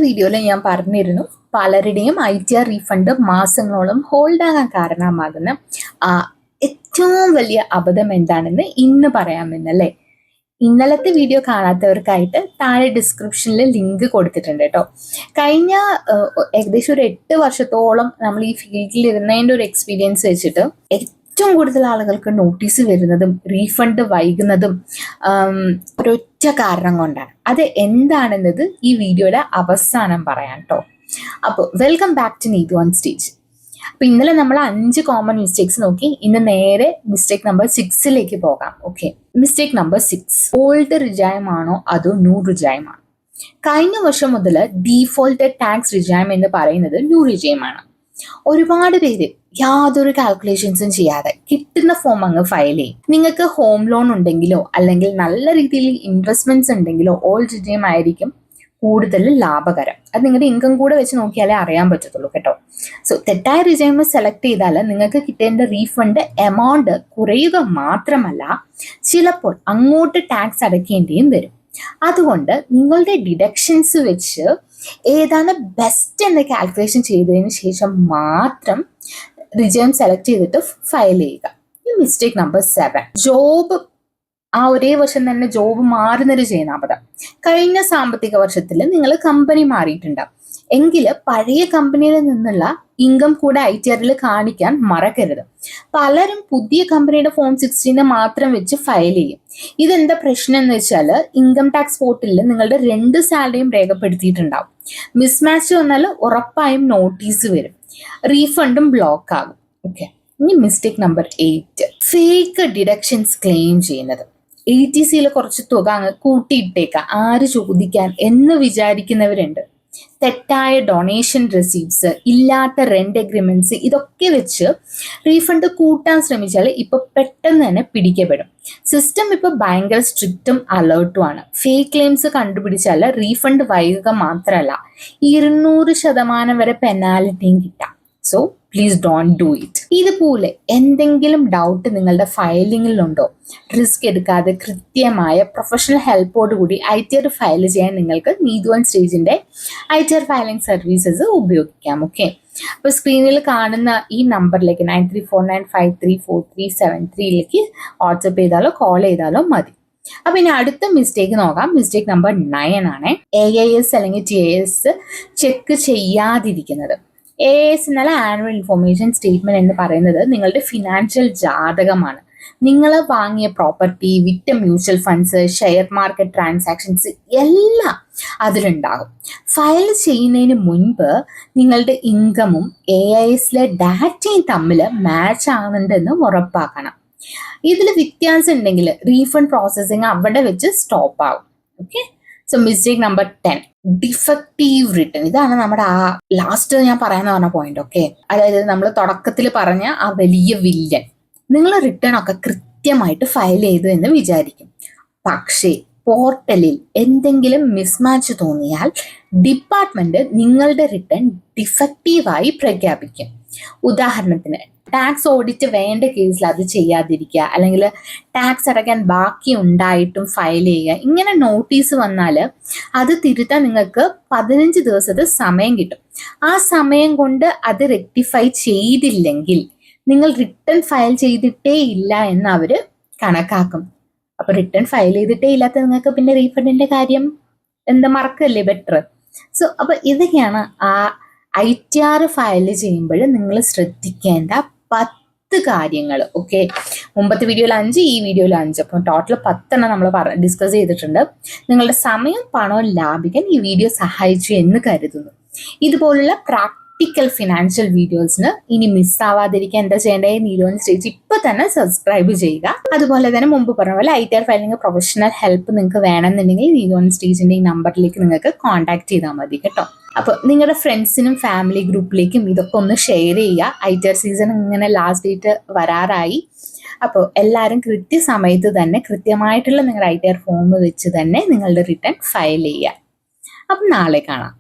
വീഡിയോയിൽ ഞാൻ പറഞ്ഞിരുന്നു പലരുടെയും ITR റീഫണ്ട് മാസങ്ങളോളം ഹോൾഡ് ആകാൻ കാരണമാകുന്ന ഏറ്റവും വലിയ അബദ്ധം എന്താണെന്ന് ഇന്ന് പറയാമെന്നല്ലേ. ഇന്നലത്തെ വീഡിയോ കാണാത്തവർക്കായിട്ട് താഴെ ഡിസ്ക്രിപ്ഷനിൽ ലിങ്ക് കൊടുത്തിട്ടുണ്ട് കേട്ടോ. കഴിഞ്ഞ ഏകദേശം ഒരു 8 വർഷത്തോളം നമ്മൾ ഈ ഫീൽഡിൽ ഇരുന്നതിൻ്റെ ഒരു എക്സ്പീരിയൻസ് വെച്ചിട്ട് ഏറ്റവും കൂടുതൽ ആളുകൾക്ക് നോട്ടീസ് വരുന്നതും റീഫണ്ട് വൈകുന്നതും ഒരൊറ്റ കാരണം കൊണ്ടാണ്. അത് എന്താണെന്നത് ഈ വീഡിയോയുടെ അവസാനം പറയാം കേട്ടോ. അപ്പോൾ welcome back to Neethu on stage. അപ്പോൾ ഇന്നലെ നമ്മൾ 5 കോമൺ മിസ്റ്റേക്സ് നോക്കി. ഇന്ന് നേരെ മിസ്റ്റേക്ക് നമ്പർ 6 പോകാം. ഓക്കെ, മിസ്റ്റേക്ക് നമ്പർ 6, ഓൾഡ് റിജൈം ആണോ അതോ ന്യൂ റിജൈം ആണോ? കഴിഞ്ഞ വർഷം മുതൽ ഡീഫോൾട്ടഡ് ടാക്സ് റിജൈം എന്ന് പറയുന്നത് ന്യൂ റിജൈം ആണ്. ഒരുപാട് പേര് യാതൊരു കാൽക്കുലേഷൻസും ചെയ്യാതെ കിട്ടുന്ന ഫോം അങ്ങ് ഫയൽ ചെയ്യും. നിങ്ങൾക്ക് ഹോം ലോൺ ഉണ്ടെങ്കിലോ അല്ലെങ്കിൽ നല്ല രീതിയിൽ ഇൻവെസ്റ്റ്മെന്റ്സ് ഉണ്ടെങ്കിലോ ഓൾഡ് റിജൈം ആയിരിക്കും കൂടുതൽ ലാഭകരം. അത് നിങ്ങളുടെ ഇൻകം കൂടെ വെച്ച് നോക്കിയാലേ അറിയാൻ പറ്റത്തുള്ളൂ കേട്ടോ. സോ തെറ്റായ റിജൈം സെലക്ട് ചെയ്താൽ നിങ്ങൾക്ക് കിട്ടേണ്ട റീഫണ്ട് എമൗണ്ട് കുറയുക മാത്രമല്ല, ചിലപ്പോൾ അങ്ങോട്ട് ടാക്സ് അടയ്ക്കേണ്ടിയും വരും. അതുകൊണ്ട് നിങ്ങളുടെ ഡിഡക്ഷൻസ് വെച്ച് ഏതാണ് ബെസ്റ്റ് എന്ന് കാൽക്കുലേഷൻ ചെയ്തതിന് ശേഷം മാത്രം റിജൈം സെലക്ട് ചെയ്തിട്ട് ഫയൽ ചെയ്യുക. ഈ മിസ്റ്റേക്ക് നമ്പർ 7, ജോബ് ഒരേ വർഷം തന്നെ ജോബ് മാറുന്നൊരു ചെയ്യുന്ന അബദ്ധം. കഴിഞ്ഞ സാമ്പത്തിക വർഷത്തിൽ നിങ്ങൾ കമ്പനി മാറിയിട്ടുണ്ടാവും എങ്കിൽ പഴയ കമ്പനിയിൽ നിന്നുള്ള ഇൻകം കൂടെ ITRൽ കാണിക്കാൻ മറക്കരുത്. പലരും പുതിയ കമ്പനിയുടെ ഫോം 16 മാത്രം വെച്ച് ഫയൽ ചെയ്യും. ഇതെന്താ പ്രശ്നം എന്ന് വെച്ചാൽ ഇൻകം ടാക്സ് പോർട്ടലിൽ നിങ്ങളുടെ 2 സാലറിയും രേഖപ്പെടുത്തിയിട്ടുണ്ടാവും. മിസ്മാച്ച് വന്നാൽ ഉറപ്പായും നോട്ടീസ് വരും, റീഫണ്ടും ബ്ലോക്ക് ആകും. ഓക്കെ, ഇനി mistake number 8, fake deductions claim ചെയ്യുന്നത്. ATCയിൽ കുറച്ച് തുക അങ്ങ് കൂട്ടിയിട്ടേക്കാം, ആര് ചോദിക്കാൻ എന്ന് വിചാരിക്കുന്നവരുണ്ട്. തെറ്റായ ഡൊണേഷൻ റെസീപ്റ്റ്സ്, ഇല്ലാത്ത റെന്റ് അഗ്രിമെന്റ്സ്, ഇതൊക്കെ വെച്ച് റീഫണ്ട് കൂട്ടാൻ ശ്രമിച്ചാൽ ഇപ്പൊ പെട്ടെന്ന് തന്നെ പിടിക്കപ്പെടും. സിസ്റ്റം ഇപ്പൊ ഭയങ്കര സ്ട്രിക്റ്റും അലേർട്ടും ആണ്. ഫേക്ക് ക്ലെയിംസ് കണ്ടുപിടിച്ചാൽ റീഫണ്ട് വൈകുക മാത്രമല്ല 200% വരെ പെനാൽറ്റിയും കിട്ടാം. So please don't do it. ഇതുപോലെ എന്തെങ്കിലും ഡൗട്ട് നിങ്ങളുടെ ഫയലിങ്ങിലുണ്ടോ? റിസ്ക് എടുക്കാതെ കൃത്യമായ പ്രൊഫഷണൽ ഹെൽപ്പോടുകൂടി ITR ഫയൽ ചെയ്യാൻ നിങ്ങൾക്ക് നീതു ഓൺ സ്റ്റേജിന്റെ ITR ഫയലിംഗ് സർവീസസ് ഉപയോഗിക്കാം. ഓക്കെ, അപ്പോൾ സ്ക്രീനിൽ കാണുന്ന ഈ നമ്പറിലേക്ക് 9349534373 വാട്സപ്പ് ചെയ്താലോ കോൾ ചെയ്താലോ മതി. അപ്പൊ ഇനി അടുത്ത മിസ്റ്റേക്ക് നോക്കാം. മിസ്റ്റേക്ക് നമ്പർ 9 ആണ് AIS അല്ലെങ്കിൽ TAS ചെക്ക് ചെയ്യാതിരിക്കുന്നത്. AIS എന്നാൽ ആനുവൽ ഇൻഫോർമേഷൻ സ്റ്റേറ്റ്മെന്റ് എന്ന് പറയുന്നത് നിങ്ങളുടെ ഫിനാൻഷ്യൽ ജാതകമാണ്. നിങ്ങൾ വാങ്ങിയ പ്രോപ്പർട്ടി, വിറ്റ mutual funds, share market transactions എല്ലാം അതിലുണ്ടാകും. ഫയൽ ചെയ്യുന്നതിന് മുൻപ് നിങ്ങളുടെ ഇൻകമും AISലെ ഡാറ്റയും തമ്മിൽ മാച്ച് ആകുന്നുണ്ടെന്ന് ഉറപ്പാക്കണം. ഇതിൽ വ്യത്യാസം ഉണ്ടെങ്കിൽ റീഫണ്ട് പ്രോസസ്സിങ് അവിടെ വെച്ച് സ്റ്റോപ്പ് ആകും. Okay, so mistake number 10, defective return. ഇതാണ് നമ്മുടെ ലാസ്റ്റ് ഞാൻ പറയാന്ന് പറഞ്ഞ പോയിന്റ്. ഓക്കെ, അതായത് നമ്മൾ തുടക്കത്തിൽ പറഞ്ഞ വലിയ വില്ലൻ. നിങ്ങൾ റിട്ടേൺ ഒക്കെ കൃത്യമായിട്ട് ഫയൽ ചെയ്തു എന്ന് വിചാരിക്കും, പക്ഷേ പോർട്ടലിൽ എന്തെങ്കിലും മിസ്മാച്ച് തോന്നിയാൽ ഡിപ്പാർട്ട്മെന്റ് നിങ്ങളുടെ റിട്ടേൺ ഡിഫക്റ്റീവായി പ്രഖ്യാപിക്കും. ഉദാഹരണത്തിന് ടാക്സ് ഓഡിറ്റ് വേണ്ട കേസിൽ അത് ചെയ്യാതിരിക്കുക, അല്ലെങ്കിൽ ടാക്സ് അടയ്ക്കാൻ ബാക്കി ഉണ്ടായിട്ടും ഫയൽ ചെയ്യുക. ഇങ്ങനെ നോട്ടീസ് വന്നാൽ അത് തിരുത്താൻ നിങ്ങൾക്ക് 15 ദിവസത്തെ സമയം കിട്ടും. ആ സമയം കൊണ്ട് അത് റെക്ടിഫൈ ചെയ്തില്ലെങ്കിൽ നിങ്ങൾ റിട്ടേൺ ഫയൽ ചെയ്തിട്ടേ ഇല്ല എന്ന് അവർ കണക്കാക്കും. അപ്പൊ റിട്ടേൺ ഫയൽ ചെയ്തിട്ടേ ഇല്ലാത്ത നിങ്ങൾക്ക് പിന്നെ റീഫണ്ടിന്റെ കാര്യം മറക്കല്ലേ ബെറ്റർ. സോ അപ്പൊ ഇതൊക്കെയാണ് ITR ഫയൽ ചെയ്യുമ്പോൾ നിങ്ങൾ ശ്രദ്ധിക്കേണ്ട 10 കാര്യങ്ങൾ. ഓക്കെ, മുമ്പത്തെ വീഡിയോയിൽ 5, ഈ വീഡിയോയിൽ 5, അപ്പം ടോട്ടൽ 10 നമ്മൾ ഡിസ്കസ് ചെയ്തിട്ടുണ്ട്. നിങ്ങളുടെ സമയം പണവും ലാഭിക്കാൻ ഈ വീഡിയോ സഹായിച്ചു എന്ന് കരുതുന്നു. ഇതുപോലുള്ള പ്രാക്ടിക്കൽ ഫിനാൻഷ്യൽ വീഡിയോസിന് ഇനി മിസ്സാവാതിരിക്കാൻ എന്താ ചെയ്യേണ്ടത്? നീതു ഓൺ സ്റ്റേജ് ഇപ്പൊ തന്നെ സബ്സ്ക്രൈബ് ചെയ്യുക. അതുപോലെ തന്നെ മുമ്പ് പറഞ്ഞ പോലെ ITR ഫയലിംഗ് പ്രൊഫഷണൽ ഹെൽപ്പ് നിങ്ങൾക്ക് വേണമെന്നുണ്ടെങ്കിൽ നീതു ഓൺ സ്റ്റേജിന്റെ ഈ നമ്പറിലേക്ക് നിങ്ങൾക്ക് കോൺടാക്ട് ചെയ്താൽ മതി കേട്ടോ. അപ്പോൾ നിങ്ങളുടെ ഫ്രണ്ട്സിനും ഫാമിലി ഗ്രൂപ്പിലേക്കും ഇതൊക്കെ ഒന്ന് ഷെയർ ചെയ്യുക. ITR സീസൺ ഇങ്ങനെ ലാസ്റ്റ് ഡേറ്റ് വരാറായി. അപ്പോൾ എല്ലാവരും കൃത്യസമയത്ത് തന്നെ കൃത്യമായിട്ടുള്ള നിങ്ങളുടെ ITR ഫോം വെച്ച് തന്നെ നിങ്ങളുടെ റിട്ടേൺ ഫയൽ ചെയ്യുക. അപ്പം നാളെ കാണാം.